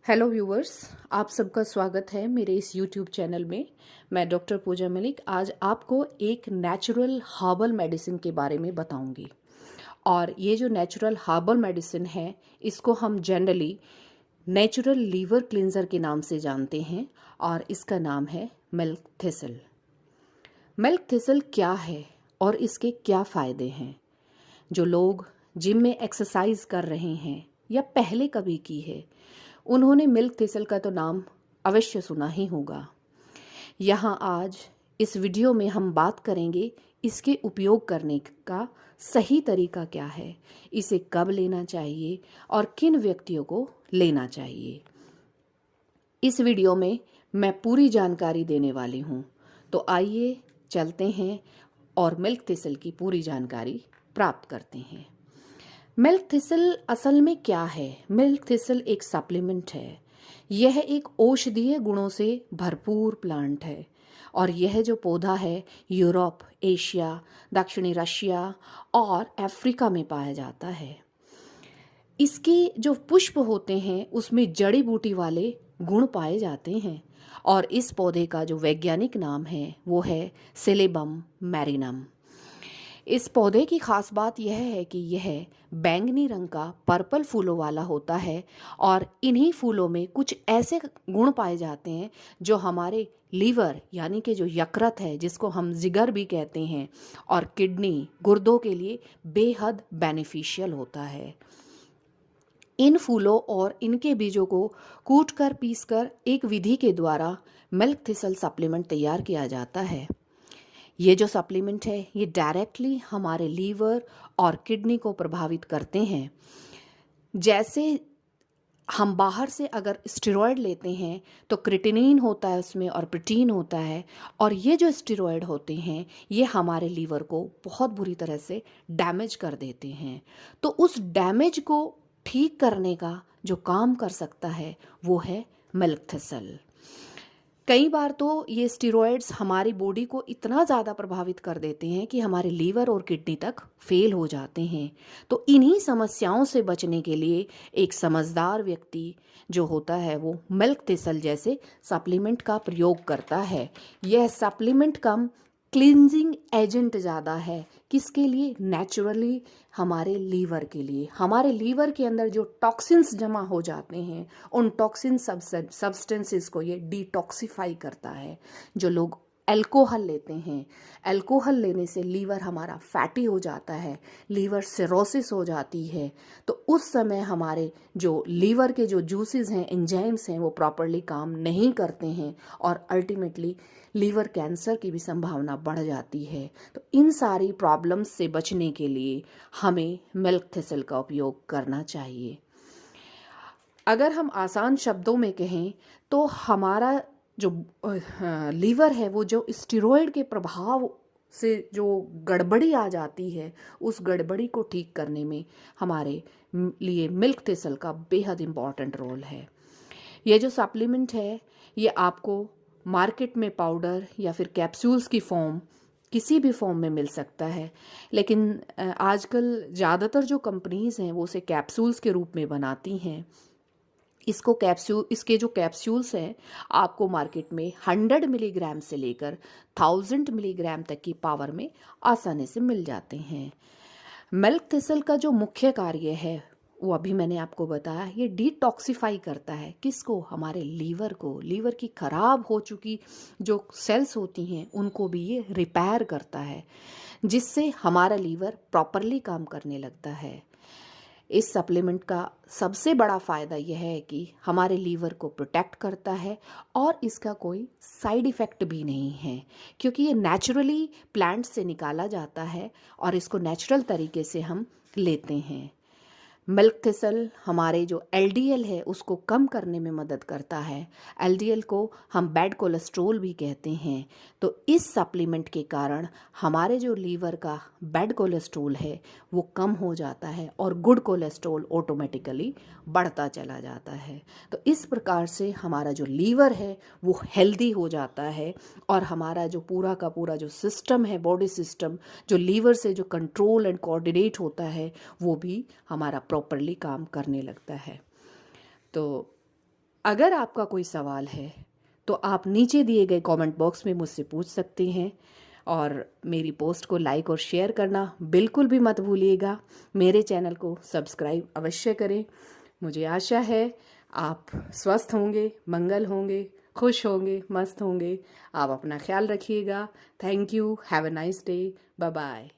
Hello viewers, आप सबका स्वागत है मेरे इस यूट्यूब चैनल में। मैं डॉक्टर पूजा मलिक आज आपको एक नेचुरल हर्बल मेडिसिन के बारे में बताऊंगी। और ये जो नेचुरल हर्बल मेडिसिन है, इसको हम जनरली नेचुरल लीवर क्लिंजर के नाम से जानते हैं और इसका नाम है मिल्क थिसल। मिल्क थिसल क्या है और इसके क्या फ़ायदे हैं? जो लोग जिम में एक्सरसाइज कर रहे हैं या पहले कभी की है, उन्होंने मिल्क थिसल का तो नाम अवश्य सुना ही होगा। यहाँ आज इस वीडियो में हम बात करेंगे इसके उपयोग करने का सही तरीका क्या है, इसे कब लेना चाहिए और किन व्यक्तियों को लेना चाहिए। इस वीडियो में मैं पूरी जानकारी देने वाली हूँ, तो आइए चलते हैं और मिल्क थिसल की पूरी जानकारी प्राप्त करते हैं। मिल्क थिसल असल में क्या है? मिल्क थिसल एक सप्लीमेंट है। यह एक औषधीय गुणों से भरपूर प्लांट है और यह जो पौधा है यूरोप, एशिया, दक्षिणी रशिया और अफ्रीका में पाया जाता है। इसके जो पुष्प होते हैं उसमें जड़ी बूटी वाले गुण पाए जाते हैं और इस पौधे का जो वैज्ञानिक नाम है वो है सिलेबम मैरिनम। इस पौधे की खास बात यह है कि यह बैंगनी रंग का पर्पल फूलों वाला होता है और इन्हीं फूलों में कुछ ऐसे गुण पाए जाते हैं जो हमारे लीवर यानी कि जो यकृत है, जिसको हम जिगर भी कहते हैं, और किडनी, गुर्दों के लिए बेहद बेनिफिशियल होता है। इन फूलों और इनके बीजों को कूटकर पीसकर एक विधि के द्वारा मिल्क थिसल सप्लीमेंट तैयार किया जाता है। ये जो सप्लीमेंट है ये डायरेक्टली हमारे लीवर और किडनी को प्रभावित करते हैं। जैसे हम बाहर से अगर स्टेरॉयड लेते हैं तो क्रिटिनिन होता है उसमें और प्रोटीन होता है, और ये जो स्टेरॉयड होते हैं ये हमारे लीवर को बहुत बुरी तरह से डैमेज कर देते हैं। तो उस डैमेज को ठीक करने का जो काम कर सकता है वो है मिल्क थिसल। कई बार तो ये स्टेरॉइड्स हमारी बॉडी को इतना ज़्यादा प्रभावित कर देते हैं कि हमारे लीवर और किडनी तक फेल हो जाते हैं। तो इन्हीं समस्याओं से बचने के लिए एक समझदार व्यक्ति जो होता है वो मिल्क थिसल जैसे सप्लीमेंट का प्रयोग करता है। यह सप्लीमेंट कम क्लींजिंग एजेंट ज़्यादा है। किसके लिए? नेचुरली हमारे लीवर के लिए। हमारे लीवर के अंदर जो टॉक्सिन्स जमा हो जाते हैं उन टॉक्सिन सब्सटेंसेस को ये डिटॉक्सिफाई करता है। जो लोग अल्कोहल लेते हैं, अल्कोहल लेने से लीवर हमारा फैटी हो जाता है, लीवर सिरोसिस हो जाती है। तो उस समय हमारे जो लीवर के जो जूसेस हैं, एंजाइम्स हैं, वो प्रॉपरली काम नहीं करते हैं और अल्टीमेटली लीवर कैंसर की भी संभावना बढ़ जाती है। तो इन सारी प्रॉब्लम्स से बचने के लिए हमें मिल्क थिसल का उपयोग करना चाहिए। अगर हम आसान शब्दों में कहें तो हमारा जो लीवर है वो जो स्टेरॉयड के प्रभाव से जो गड़बड़ी आ जाती है, उस गड़बड़ी को ठीक करने में हमारे लिए मिल्क थिसल का बेहद इम्पॉर्टेंट रोल है। ये जो सप्लीमेंट है ये आपको मार्केट में पाउडर या फिर कैप्सूल्स की फॉर्म, किसी भी फॉर्म में मिल सकता है, लेकिन आजकल ज़्यादातर जो कंपनीज़ हैं वो उसे कैप्सूल्स के रूप में बनाती हैं। इसके जो कैप्सूल्स हैं आपको मार्केट में 100 मिलीग्राम से लेकर 1000 मिलीग्राम तक की पावर में आसानी से मिल जाते हैं। मिल्क थिसल का जो मुख्य कार्य है वो अभी मैंने आपको बताया, ये डिटॉक्सिफाई करता है। किसको? हमारे लीवर को। लीवर की खराब हो चुकी जो सेल्स होती हैं उनको भी ये रिपेयर करता है, जिससे हमारा लीवर प्रॉपरली काम करने लगता है। इस सप्लीमेंट का सबसे बड़ा फ़ायदा यह है कि हमारे लीवर को प्रोटेक्ट करता है और इसका कोई साइड इफ़ेक्ट भी नहीं है, क्योंकि ये नेचुरली प्लांट से निकाला जाता है और इसको नेचुरल तरीके से हम लेते हैं। मिल्क थिसल हमारे जो एलडीएल है उसको कम करने में मदद करता है। एलडीएल को हम बैड कोलेस्ट्रोल भी कहते हैं। तो इस सप्लीमेंट के कारण हमारे जो लीवर का बैड कोलेस्ट्रोल है वो कम हो जाता है और गुड कोलेस्ट्रोल ऑटोमेटिकली बढ़ता चला जाता है। तो इस प्रकार से हमारा जो लीवर है वो हेल्दी हो जाता है और हमारा जो पूरा का पूरा जो सिस्टम है, बॉडी सिस्टम, जो लीवर से जो कंट्रोल एंड कोऑर्डिनेट होता है, वो भी हमारा प्रॉपरली काम करने लगता है। तो अगर आपका कोई सवाल है तो आप नीचे दिए गए कमेंट बॉक्स में मुझसे पूछ सकते हैं, और मेरी पोस्ट को लाइक और शेयर करना बिल्कुल भी मत भूलिएगा। मेरे चैनल को सब्सक्राइब अवश्य करें। मुझे आशा है आप स्वस्थ होंगे, मंगल होंगे, खुश होंगे, मस्त होंगे। आप अपना ख्याल रखिएगा। Thank you. Have a nice day. Bye bye.